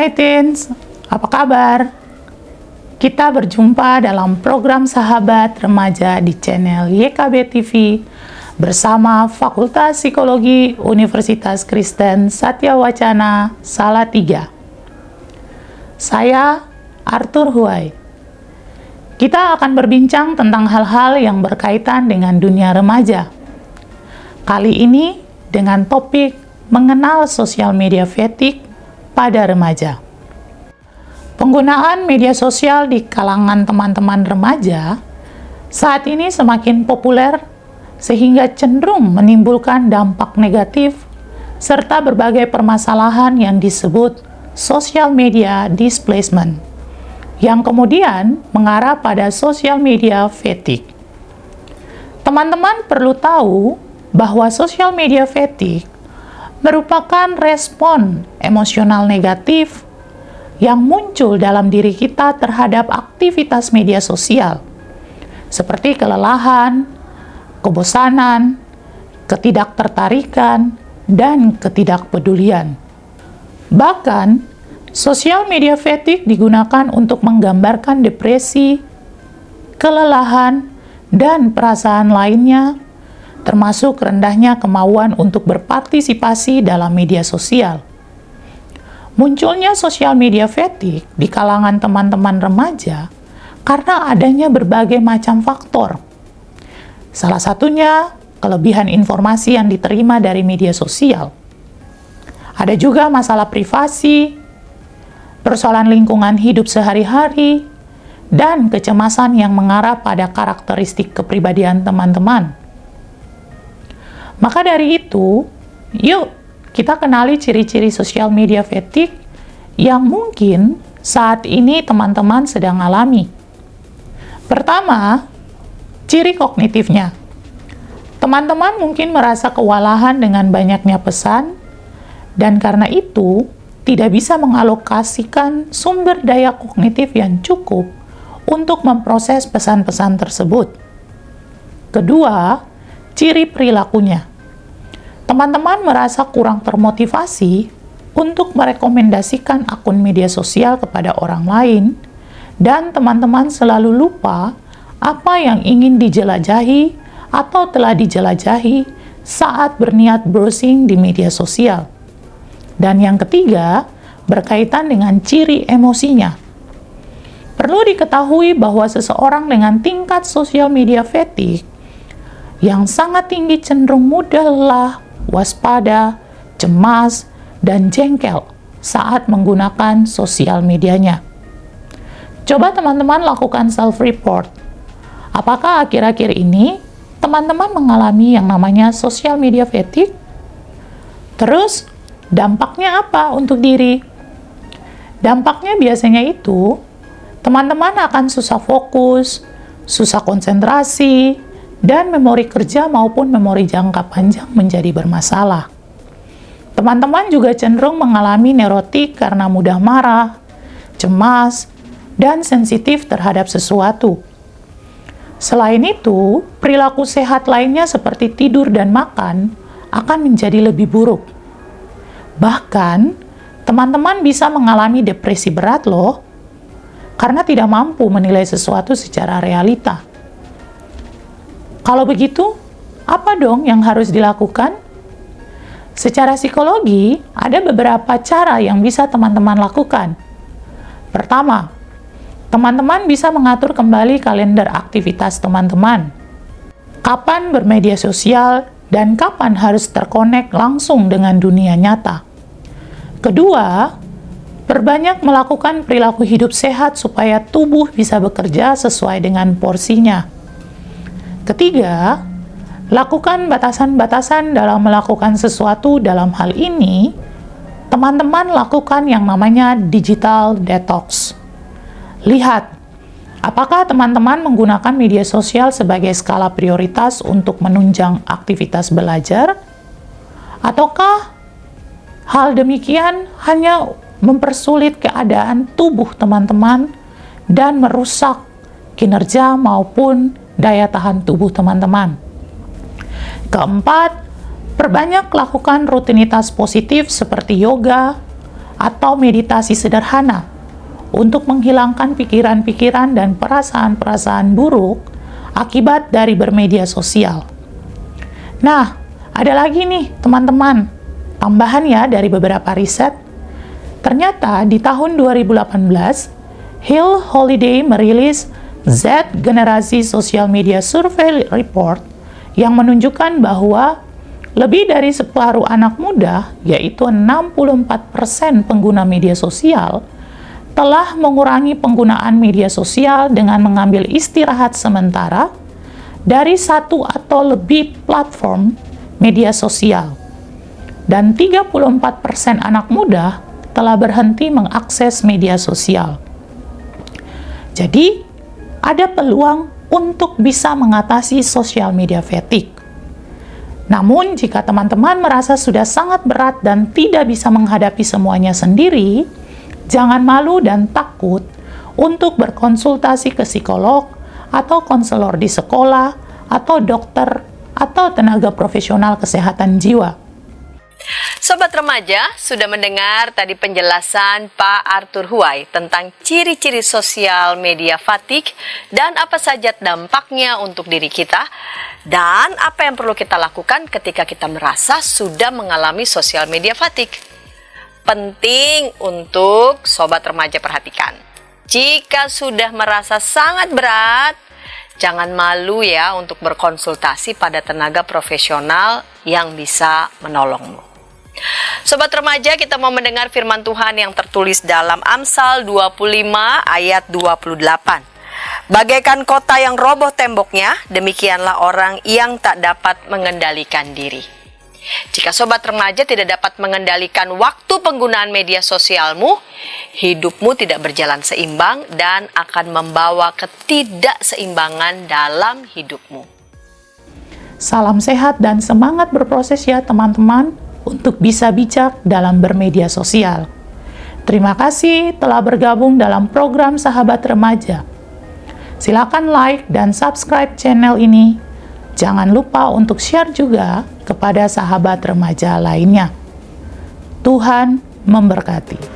Hai teens, apa kabar? Kita berjumpa dalam program Sahabat Remaja di channel YKB TV bersama Fakultas Psikologi Universitas Kristen Satya Wacana Salatiga. Saya Arthur Huai. Kita akan berbincang tentang hal-hal yang berkaitan dengan dunia remaja. Kali ini dengan topik mengenal sosial media fatigue pada remaja. Penggunaan media sosial di kalangan teman-teman remaja saat ini semakin populer sehingga cenderung menimbulkan dampak negatif serta berbagai permasalahan yang disebut social media displacement yang kemudian mengarah pada social media fatigue. Teman-teman perlu tahu bahwa social media fatigue merupakan respon emosional negatif yang muncul dalam diri kita terhadap aktivitas media sosial, seperti kelelahan, kebosanan, ketidaktertarikan, dan ketidakpedulian. Bahkan, sosial media fatigue digunakan untuk menggambarkan depresi, kelelahan, dan perasaan lainnya, termasuk rendahnya kemauan untuk berpartisipasi dalam media sosial. Munculnya sosial media fatigue di kalangan teman-teman remaja karena adanya berbagai macam faktor. Salah satunya, kelebihan informasi yang diterima dari media sosial. Ada juga masalah privasi, persoalan lingkungan hidup sehari-hari, dan kecemasan yang mengarah pada karakteristik kepribadian teman-teman. Maka dari itu, yuk kita kenali ciri-ciri sosial media fatigue yang mungkin saat ini teman-teman sedang alami. Pertama, ciri kognitifnya. Teman-teman mungkin merasa kewalahan dengan banyaknya pesan, dan karena itu tidak bisa mengalokasikan sumber daya kognitif yang cukup untuk memproses pesan-pesan tersebut. Kedua, ciri perilakunya. Teman-teman merasa kurang termotivasi untuk merekomendasikan akun media sosial kepada orang lain, dan teman-teman selalu lupa apa yang ingin dijelajahi atau telah dijelajahi saat berniat browsing di media sosial. Dan yang ketiga, berkaitan dengan ciri emosinya. Perlu diketahui bahwa seseorang dengan tingkat sosial media fatigue yang sangat tinggi cenderung mudah lelah, waspada, cemas, dan jengkel saat menggunakan sosial medianya. Coba teman-teman lakukan self-report. Apakah akhir-akhir ini teman-teman mengalami yang namanya sosial media fatigue? Terus, dampaknya apa untuk diri? Dampaknya biasanya itu, teman-teman akan susah fokus, susah konsentrasi, dan memori kerja maupun memori jangka panjang menjadi bermasalah. Teman-teman juga cenderung mengalami neurotik karena mudah marah, cemas, dan sensitif terhadap sesuatu. Selain itu, perilaku sehat lainnya seperti tidur dan makan akan menjadi lebih buruk. Bahkan, teman-teman bisa mengalami depresi berat loh, karena tidak mampu menilai sesuatu secara realita. Kalau begitu, apa dong yang harus dilakukan? Secara psikologi, ada beberapa cara yang bisa teman-teman lakukan. Pertama, teman-teman bisa mengatur kembali kalender aktivitas teman-teman. Kapan bermedia sosial dan kapan harus terkonek langsung dengan dunia nyata. Kedua, perbanyak melakukan perilaku hidup sehat supaya tubuh bisa bekerja sesuai dengan porsinya. Ketiga, lakukan batasan-batasan dalam melakukan sesuatu. Dalam hal ini, teman-teman lakukan yang namanya digital detox. Lihat, apakah teman-teman menggunakan media sosial sebagai skala prioritas untuk menunjang aktivitas belajar? Ataukah hal demikian hanya mempersulit keadaan tubuh teman-teman dan merusak kinerja maupun daya tahan tubuh teman-teman? Keempat, perbanyak lakukan rutinitas positif seperti yoga, atau meditasi sederhana untuk menghilangkan pikiran-pikiran dan perasaan-perasaan buruk akibat dari bermedia sosial. Nah, ada lagi nih teman-teman, tambahan ya dari beberapa riset. Ternyata di tahun 2018, Hill Holiday merilis Z Generasi Social Media Survey Report yang menunjukkan bahwa lebih dari separuh anak muda, yaitu 64% pengguna media sosial, telah mengurangi penggunaan media sosial dengan mengambil istirahat sementara dari satu atau lebih platform media sosial. Dan 34% anak muda telah berhenti mengakses media sosial. Jadi, ada peluang untuk bisa mengatasi social media fatigue. Namun, jika teman-teman merasa sudah sangat berat dan tidak bisa menghadapi semuanya sendiri, jangan malu dan takut untuk berkonsultasi ke psikolog atau konselor di sekolah atau dokter atau tenaga profesional kesehatan jiwa. Sobat Remaja, sudah mendengar tadi penjelasan Pak Arthur Huai tentang ciri-ciri sosial media fatigue dan apa saja dampaknya untuk diri kita dan apa yang perlu kita lakukan ketika kita merasa sudah mengalami sosial media fatigue. Penting untuk Sobat Remaja perhatikan. Jika sudah merasa sangat berat, jangan malu ya untuk berkonsultasi pada tenaga profesional yang bisa menolongmu. Sobat Remaja, kita mau mendengar firman Tuhan yang tertulis dalam Amsal 25 ayat 28. Bagaikan kota yang roboh temboknya, demikianlah orang yang tak dapat mengendalikan diri. Jika Sobat Remaja tidak dapat mengendalikan waktu penggunaan media sosialmu, hidupmu tidak berjalan seimbang dan akan membawa ketidakseimbangan dalam hidupmu. Salam sehat dan semangat berproses ya teman-teman, untuk bisa bijak dalam bermedia sosial. Terima kasih telah bergabung dalam program Sahabat Remaja. Silakan like dan subscribe channel ini. Jangan lupa untuk share juga kepada sahabat remaja lainnya. Tuhan memberkati.